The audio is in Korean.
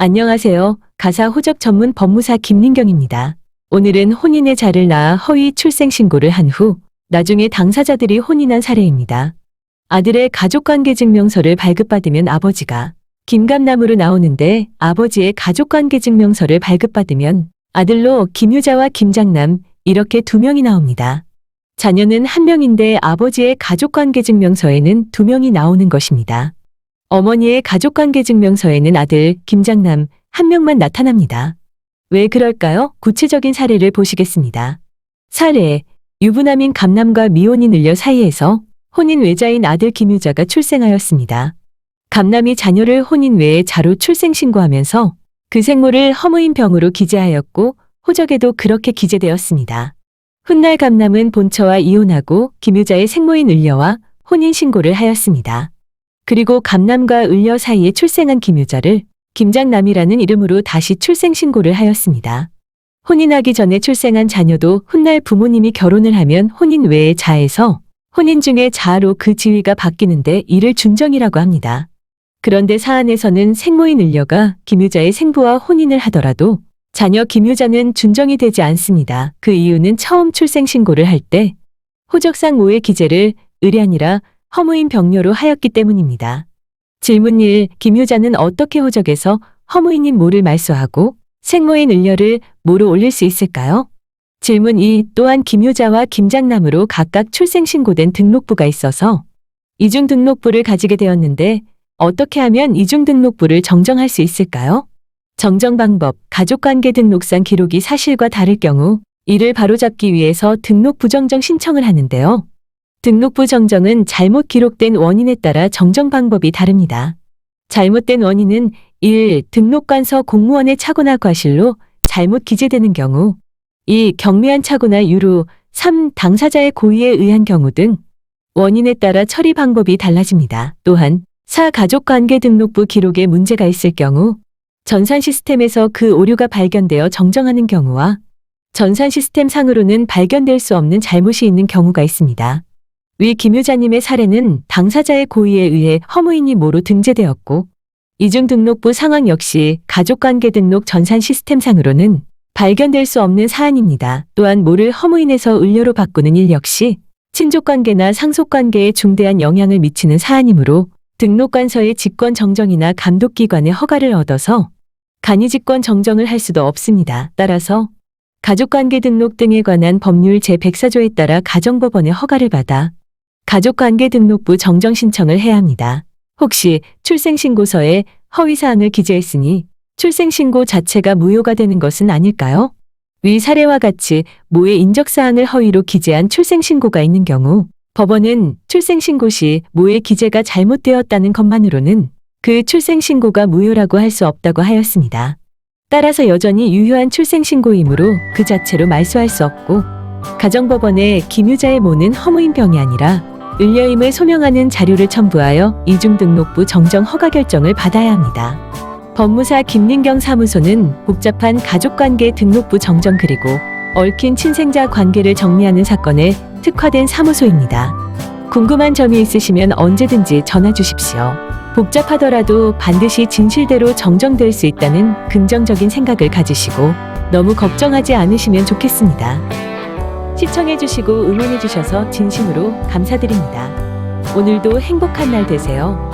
안녕하세요. 가사 호적 전문 법무사 김민경입니다. 오늘은 혼인의 자를 낳아 허위 출생 신고를 한 후 나중에 당사자들이 혼인한 사례입니다. 아들의 가족관계증명서를 발급받으면 아버지가 김감남으로 나오는데 아버지의 가족관계증명서를 발급받으면 아들로 김유자와 김장남 이렇게 두 명이 나옵니다. 자녀는 한 명인데 아버지의 가족관계증명서에는 두 명이 나오는 것입니다. 어머니의 가족관계증명서에는 아들 김장남 한 명만 나타납니다. 왜 그럴까요? 구체적인 사례를 보시겠습니다. 사례, 유부남인 감남과 미혼인 을려 사이에서 혼인 외자인 아들 김유자가 출생하였습니다. 감남이 자녀를 혼인 외에 자로 출생신고하면서 그 생모를 허무인 병으로 기재하였고 호적에도 그렇게 기재되었습니다. 훗날 감남은 본처와 이혼하고 김유자의 생모인 을려와 혼인신고를 하였습니다. 그리고 감남과 을려 사이에 출생한 김유자를 김장남이라는 이름으로 다시 출생신고를 하였습니다. 혼인하기 전에 출생한 자녀도 훗날 부모님이 결혼을 하면 혼인 외의 자에서 혼인 중에 자로 그 지위가 바뀌는데 이를 준정이라고 합니다. 그런데 사안에서는 생모인 을려가 김유자의 생부와 혼인을 하더라도 자녀 김유자는 준정이 되지 않습니다. 그 이유는 처음 출생신고를 할 때 호적상 모의 기재를 을이 아니라 허무인 병료로 하였기 때문입니다. 질문 1. 김유자는 어떻게 호적에서 허무인인 모를 말소하고 생모인 을려를 모로 올릴 수 있을까요? 질문 2. 또한 김유자와 김장남으로 각각 출생신고된 등록부가 있어서 이중등록부를 가지게 되었는데 어떻게 하면 이중등록부를 정정할 수 있을까요? 정정 방법, 가족관계 등록상 기록이 사실과 다를 경우 이를 바로잡기 위해서 등록부 정정 신청을 하는데요. 등록부 정정은 잘못 기록된 원인에 따라 정정 방법이 다릅니다. 잘못된 원인은 1. 등록관서 공무원의 착오나 과실로 잘못 기재되는 경우 2. 경미한 착오나 유로 3. 당사자의 고의에 의한 경우 등 원인에 따라 처리 방법이 달라집니다. 또한 4. 가족관계 등록부 기록에 문제가 있을 경우 전산 시스템에서 그 오류가 발견되어 정정하는 경우와 전산 시스템 상으로는 발견될 수 없는 잘못이 있는 경우가 있습니다. 위 김유자님의 사례는 당사자의 고의에 의해 허무인이 모로 등재되었고 이중등록부 상황 역시 가족관계 등록 전산 시스템상으로는 발견될 수 없는 사안입니다. 또한 모를 허무인에서 을려로 바꾸는 일 역시 친족관계나 상속관계에 중대한 영향을 미치는 사안이므로 등록관서의 직권 정정이나 감독기관의 허가를 얻어서 간이직권 정정을 할 수도 없습니다. 따라서 가족관계 등록 등에 관한 법률 제104조에 따라 가정법원의 허가를 받아 가족관계 등록부 정정 신청을 해야 합니다. 혹시 출생신고서에 허위사항을 기재했으니 출생신고 자체가 무효가 되는 것은 아닐까요? 위 사례와 같이 모의 인적사항을 허위로 기재한 출생신고가 있는 경우 법원은 출생신고 시 모의 기재가 잘못되었다는 것만으로는 그 출생신고가 무효라고 할 수 없다고 하였습니다. 따라서 여전히 유효한 출생신고이므로 그 자체로 말소할 수 없고 가정법원에 김유자의 모는 허무인 병이 아니라 을려임을 소명하는 자료를 첨부하여 이중등록부 정정 허가 결정을 받아야 합니다. 법무사 김민경 사무소는 복잡한 가족관계 등록부 정정 그리고 얽힌 친생자 관계를 정리하는 사건에 특화된 사무소입니다. 궁금한 점이 있으시면 언제든지 전화 주십시오. 복잡하더라도 반드시 진실대로 정정될 수 있다는 긍정적인 생각을 가지시고 너무 걱정하지 않으시면 좋겠습니다. 시청해주시고 응원해주셔서 진심으로 감사드립니다. 오늘도 행복한 날 되세요.